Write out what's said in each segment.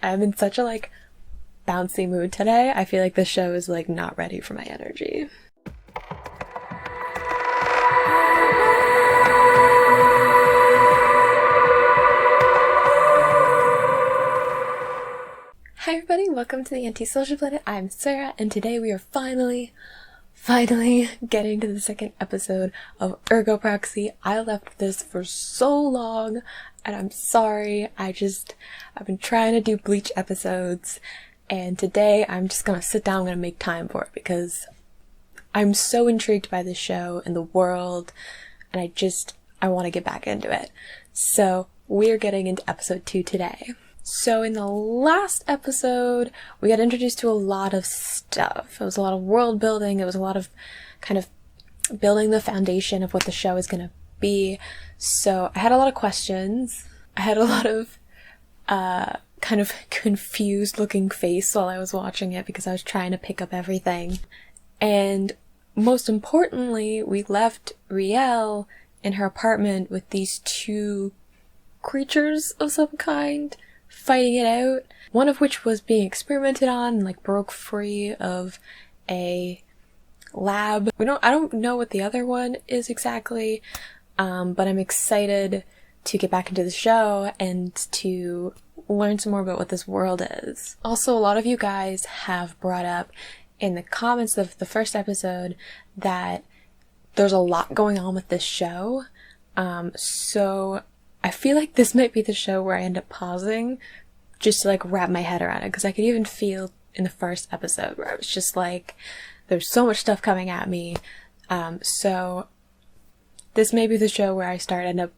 I'm in such a bouncy mood today. I feel like the show is not ready for my energy. Hi everybody, welcome to the Antisocial Planet. I'm Sarah, and today we are finally getting to the second episode of Ergopraxy. I left this for so long, and I'm sorry. I've been trying to do Bleach episodes, and today I'm just gonna sit down, I'm gonna make time for it, because I'm so intrigued by this show and the world, and I want to get back into it. So, we're getting into episode 2 today. So in the last episode, we got introduced to a lot of stuff. It was a lot of world building. It was a lot of kind of building the foundation of what the show is going to be. So I had a lot of questions. I had a lot of kind of confused looking face while I was watching it because I was trying to pick up everything. And most importantly, we left Riel in her apartment with these two creatures of some kind fighting it out, one of which was being experimented on and broke free of a lab. I don't know what the other one is exactly, but I'm excited to get back into the show and to learn some more about what this world is. Also, a lot of you guys have brought up in the comments of the first episode that there's a lot going on with this show, so I feel like this might be the show where I end up pausing just to wrap my head around it, because I could even feel in the first episode where I was just there's so much stuff coming at me. So this may be the show where I end up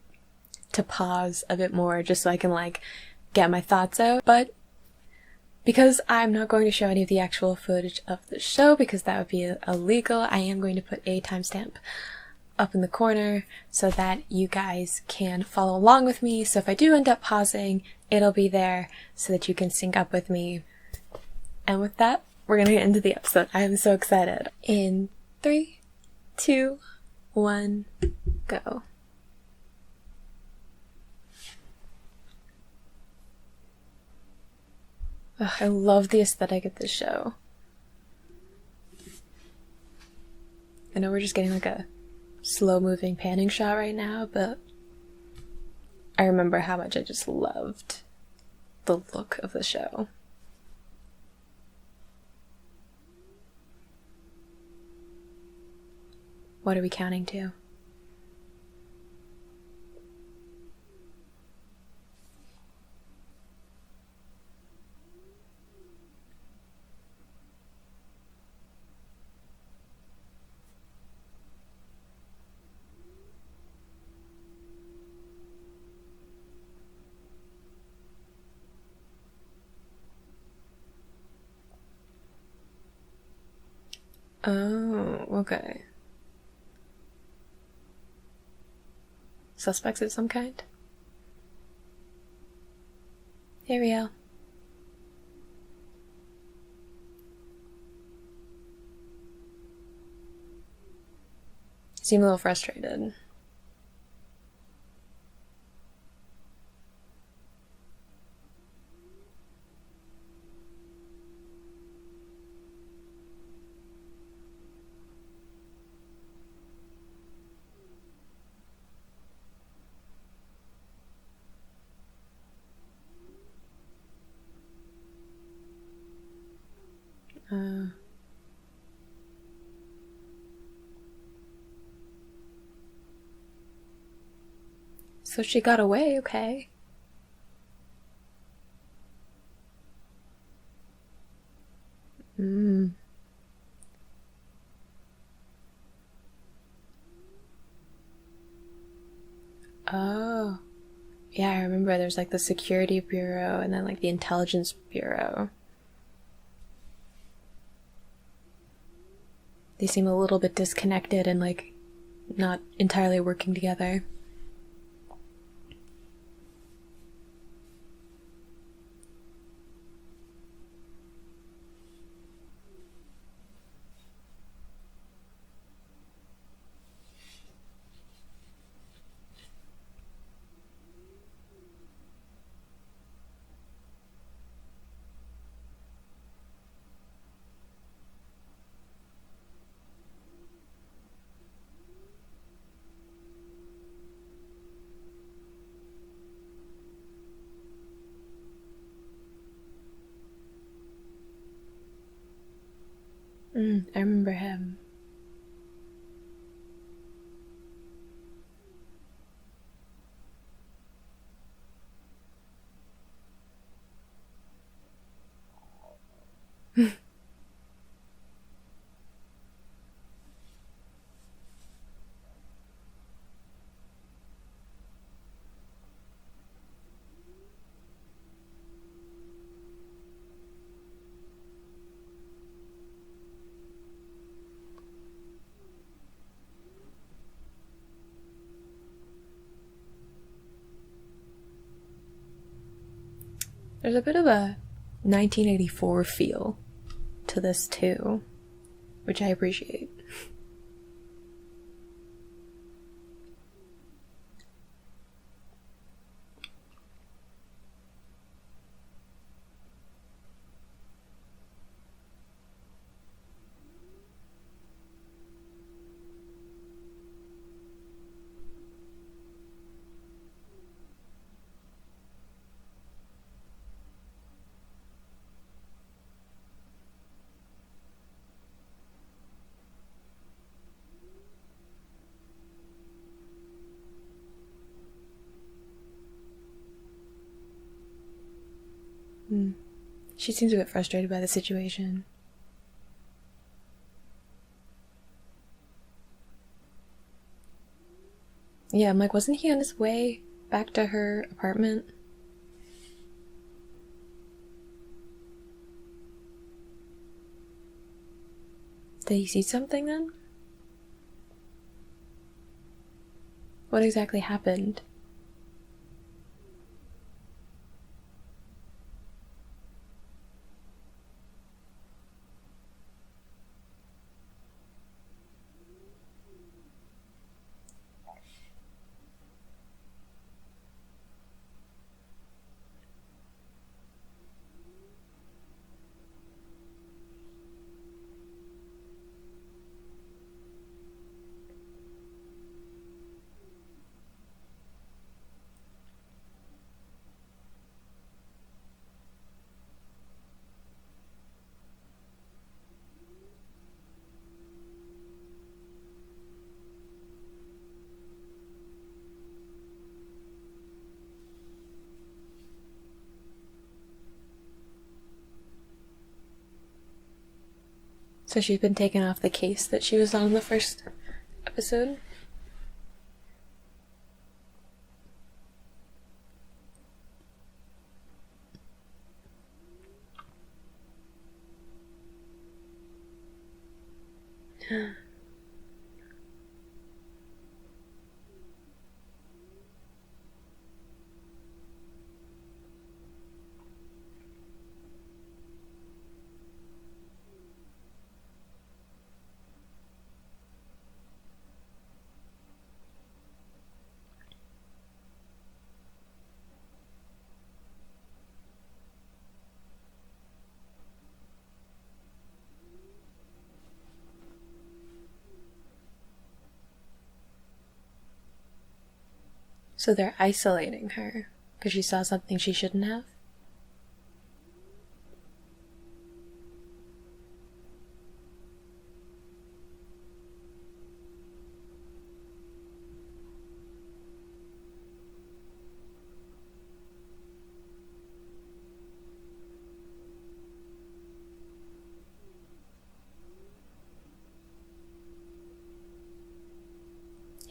to pause a bit more just so I can get my thoughts out. But because I'm not going to show any of the actual footage of the show because that would be illegal, I am going to put a timestamp up in the corner so that you guys can follow along with me. So if I do end up pausing, it'll be there so that you can sync up with me. And with that, we're gonna get into the episode. I am so excited. In 3, 2, 1, go. Ugh, I love the aesthetic of this show. I know we're just getting a slow-moving panning shot right now, but I remember how much I just loved the look of the show. What are we counting to? Oh, okay. Suspects of some kind? Here we go. Seem a little frustrated. So she got away, okay. Oh. Yeah, I remember there's the Security Bureau and then the Intelligence Bureau. They seem a little bit disconnected and not entirely working together. I remember him. There's a bit of a 1984 feel to this too, which I appreciate. She seems a bit frustrated by the situation. Yeah, I'm like, wasn't he on his way back to her apartment? Did he see something then? What exactly happened? So she's been taken off the case that she was on in the first episode? So they're isolating her because she saw something she shouldn't have?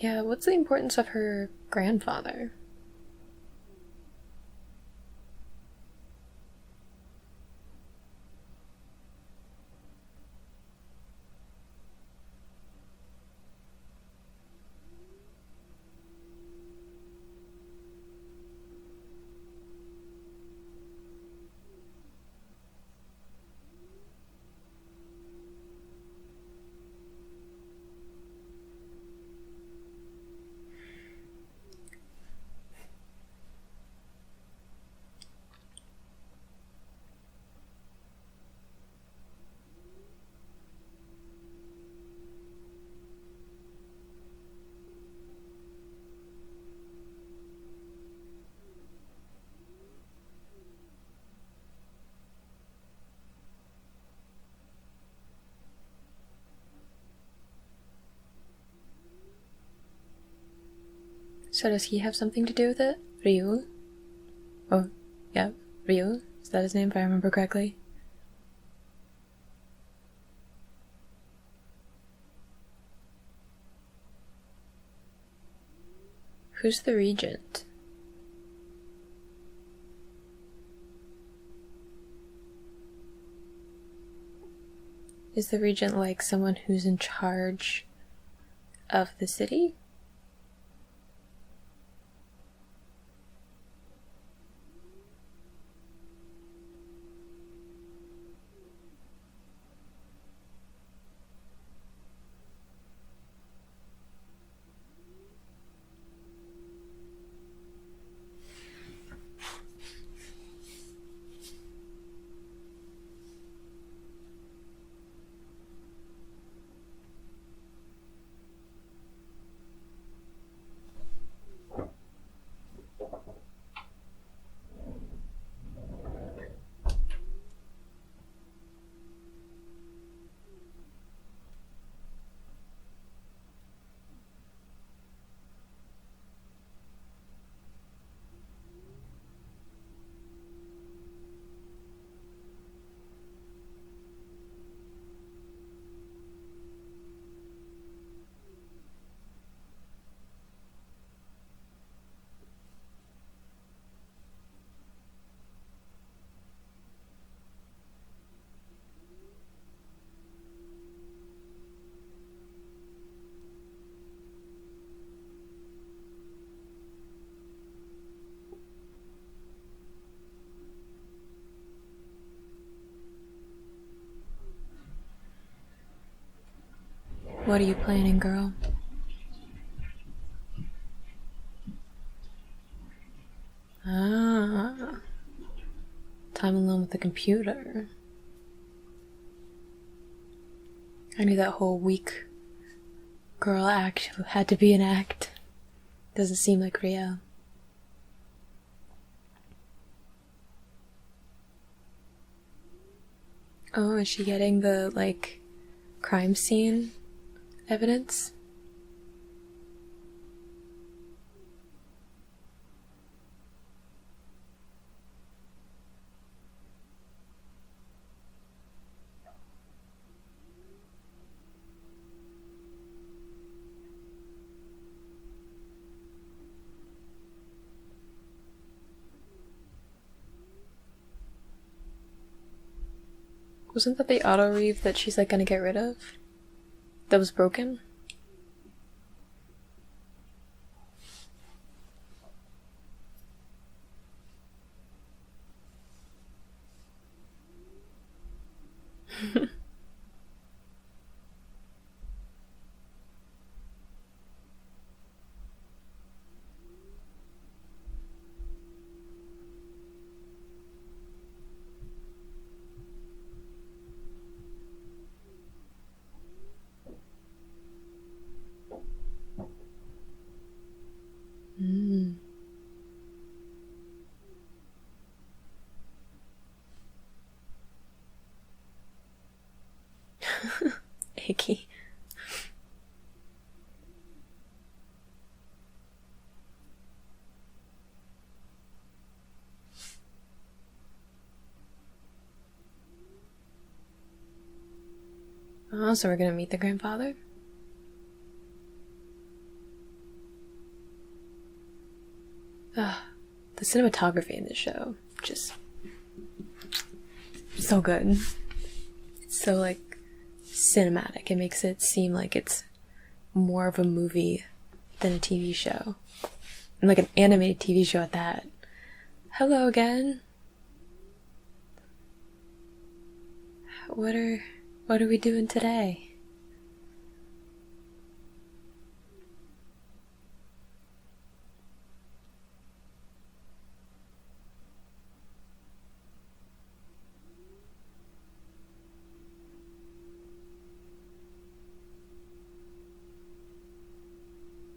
Yeah, what's the importance of her grandfather? So does he have something to do with it? Ryu? Oh, yeah, Ryu? Is that his name, if I remember correctly? Who's the regent? Is the regent like someone who's in charge of the city? What are you planning, girl? Ah, time alone with the computer. I knew that whole weak girl act had to be an act. Doesn't seem like real. Oh, is she getting the, like, crime scene evidence? Wasn't that the auto reeve that she's like gonna get rid of? That was broken? Mm. Icky. Oh, so we're gonna meet the grandfather? Ugh, the cinematography in this show, just so good. It's so, like, cinematic. It makes it seem like it's more of a movie than a TV show. And like an animated TV show at that. Hello again. What are we doing today?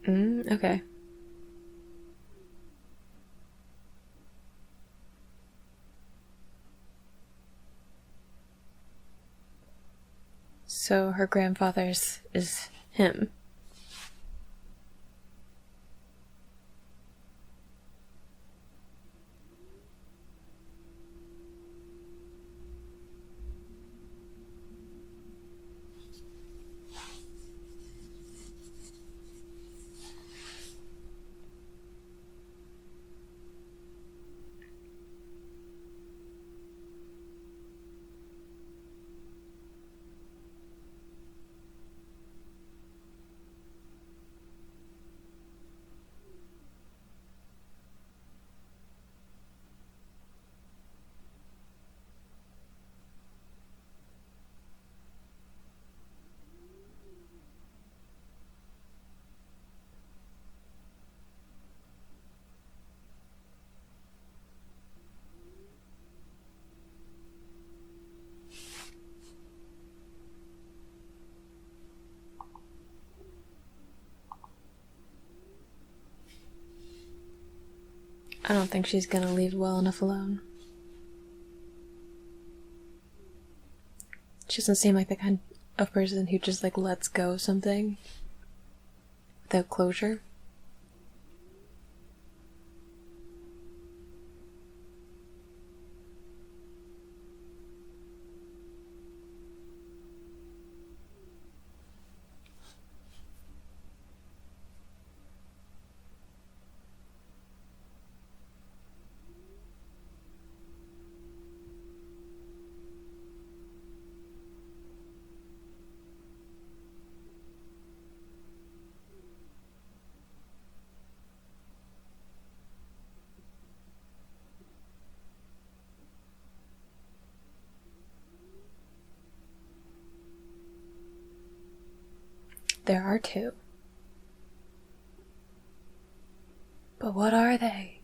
Okay. So her grandfather's is him. I don't think she's gonna leave well enough alone. She doesn't seem like the kind of person who just like lets go of something without closure. There are two. But what are they?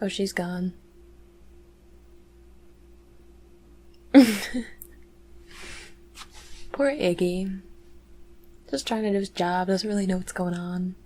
Oh, she's gone. Poor Iggy. Just trying to do his job, doesn't really know what's going on.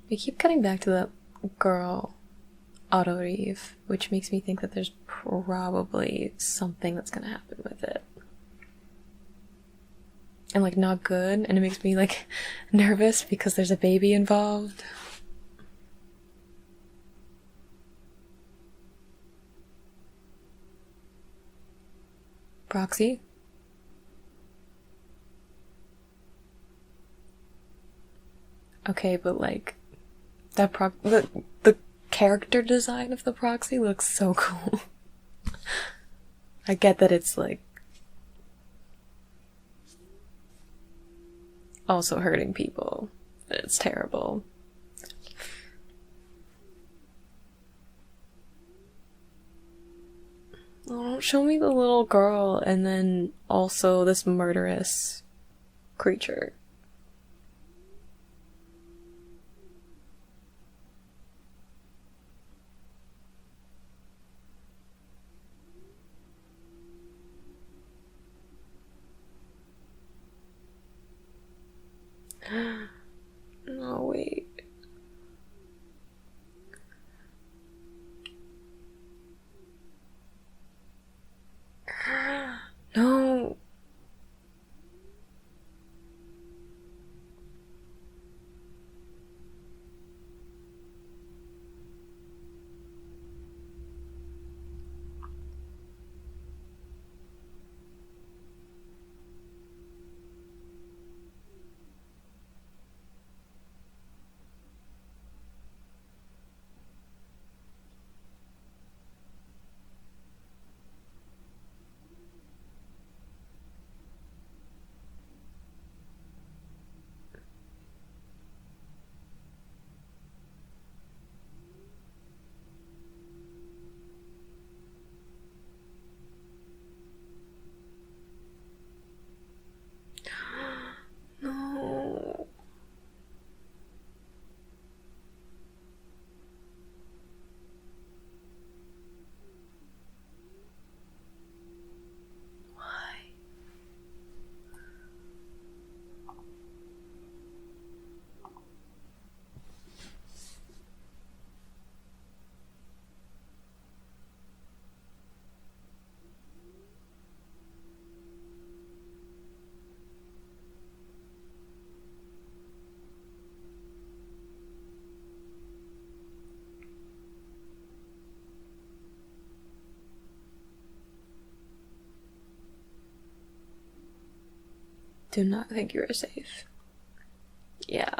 We keep cutting back to the girl, Auto Reeve, which makes me think that there's probably something that's gonna happen with it. And like not good, and it makes me like nervous because there's a baby involved. Proxy? Okay, but like the character design of the proxy looks so cool. I get that it's like also hurting people. It's terrible. Oh, show me the little girl and then also this murderous creature. No, wait. No. do not think you are safe. Yeah.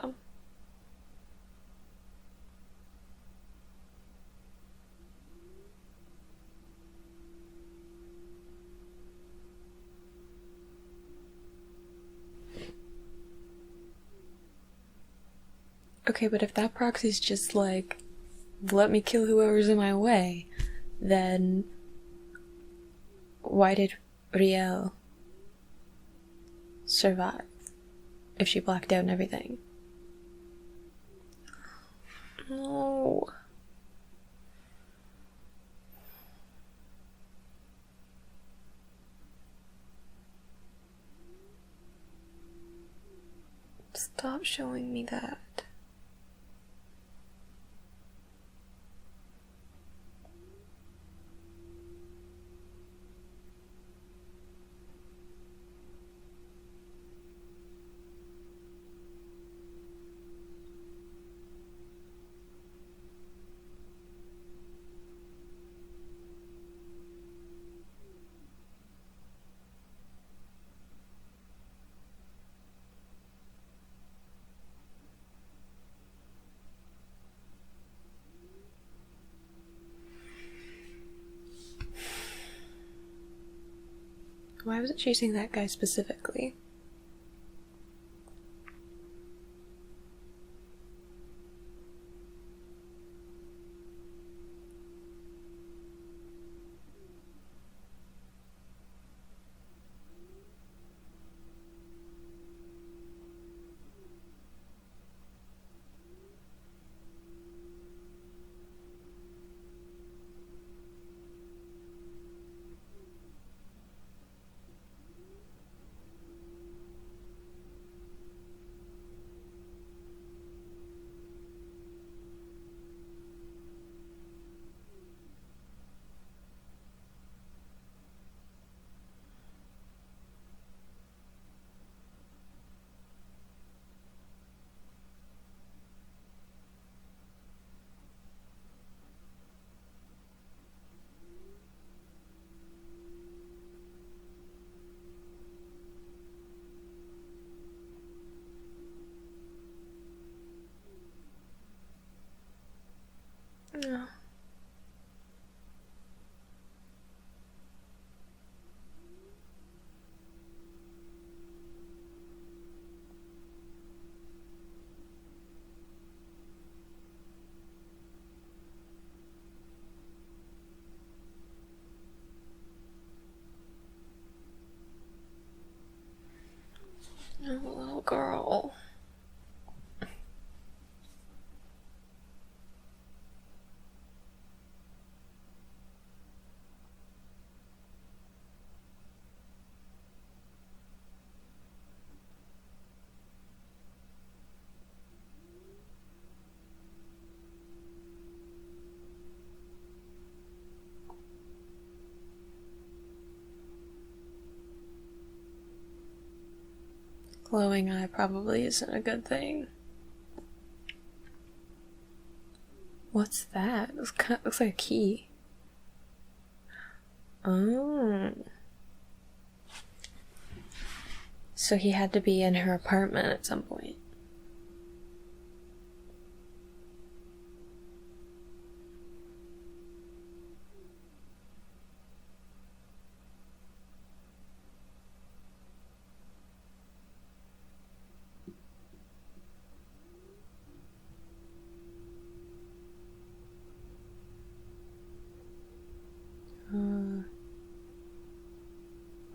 Okay, but if that proxy's just like, let me kill whoever's in my way, then why did Riel survive if she blacked out and everything? No. Stop showing me that. Why was it chasing that guy specifically? No. Oh, little girl. Glowing eye probably isn't a good thing. What's that? It looks like a key. Oh. So he had to be in her apartment at some point.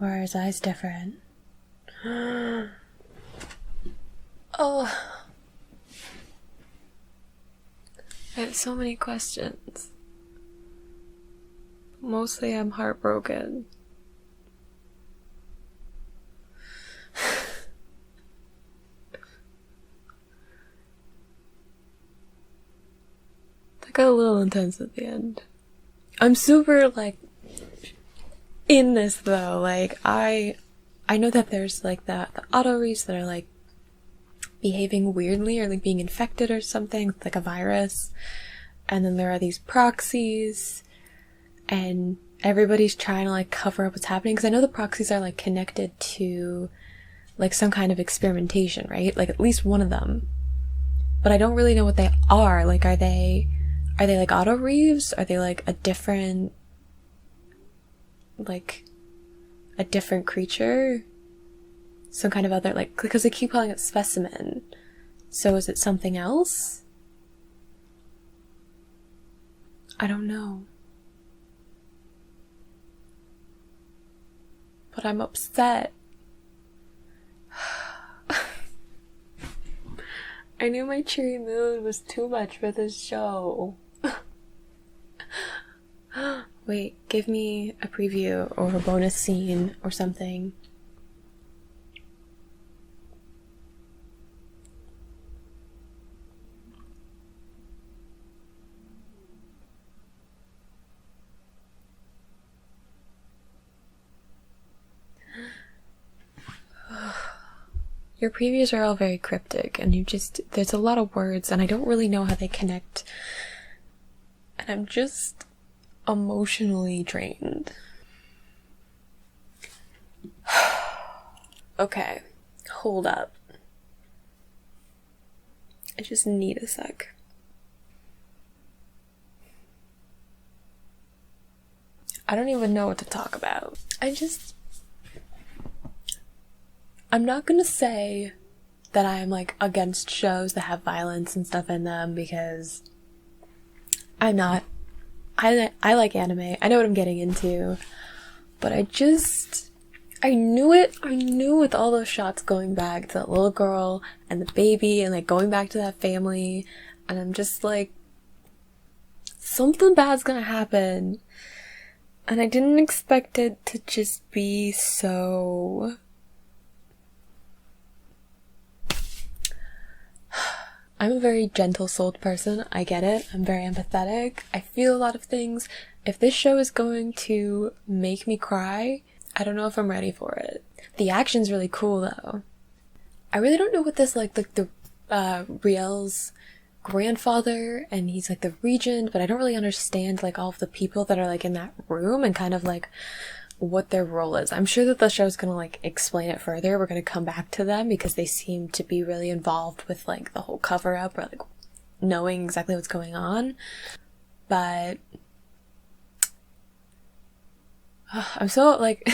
Or are his eyes different? Oh. I have so many questions. Mostly I'm heartbroken. That got a little intense at the end. I'm super, like, in this though. Like, I know that there's like the auto reads that are like behaving weirdly or like being infected or something, like a virus. And then there are these proxies, and everybody's trying to like cover up what's happening. Because I know the proxies are like connected to like some kind of experimentation, right? Like at least one of them. But I don't really know what they are. Like, are they like Otto Reeves? Are they like a different creature? Some kind of other, like, because they keep calling it specimen. So is it something else? I don't know. But I'm upset. I knew my cheery mood was too much for this show. Wait, give me a preview or a bonus scene or something. Your previews are all very cryptic, and there's a lot of words, and I don't really know how they connect. And I'm just emotionally drained. Okay, hold up. I just need a sec. I don't even know what to talk about. I'm not gonna say that I'm like against shows that have violence and stuff in them, because I'm not. I like anime. I know what I'm getting into. But I knew it. I knew with all those shots going back to that little girl and the baby and like going back to that family, and I'm just like, something bad's gonna happen. And I didn't expect it to just be so... I'm a very gentle-souled person, I get it, I'm very empathetic, I feel a lot of things. If this show is going to make me cry, I don't know if I'm ready for it. The action's really cool though. I really don't know what this, like the Riel's grandfather, and he's like the regent, but I don't really understand like all of the people that are like in that room and kind of like what their role is. I'm sure that the show's gonna like explain it further. We're gonna come back to them because they seem to be really involved with like the whole cover up or like knowing exactly what's going on. But I'm so like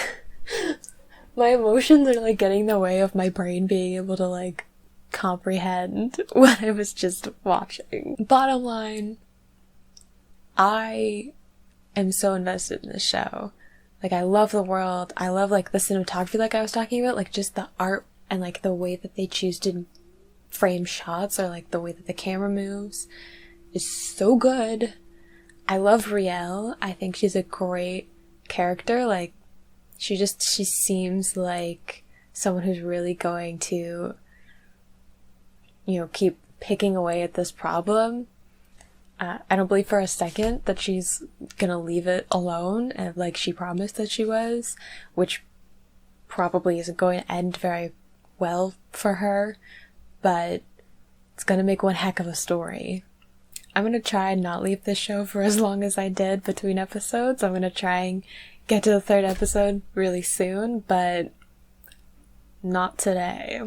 my emotions are like getting in the way of my brain being able to like comprehend what I was just watching. Bottom line, I am so invested in this show. Like, I love the world. I love, like, the cinematography, like I was talking about. Like, just the art and, like, the way that they choose to frame shots, or, like, the way that the camera moves is so good. I love Riel. I think she's a great character. Like, she seems like someone who's really going to, you know, keep picking away at this problem. I don't believe for a second that she's gonna leave it alone, and like she promised that she was, which probably isn't going to end very well for her, but it's gonna make one heck of a story. I'm gonna try and not leave this show for as long as I did between episodes. I'm gonna try and get to the third episode really soon, but not today.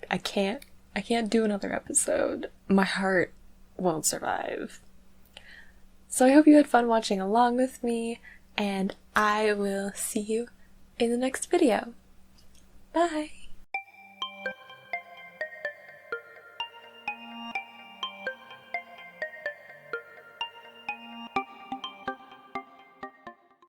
I can't do another episode. My heart won't survive. So I hope you had fun watching along with me, and I will see you in the next video. Bye!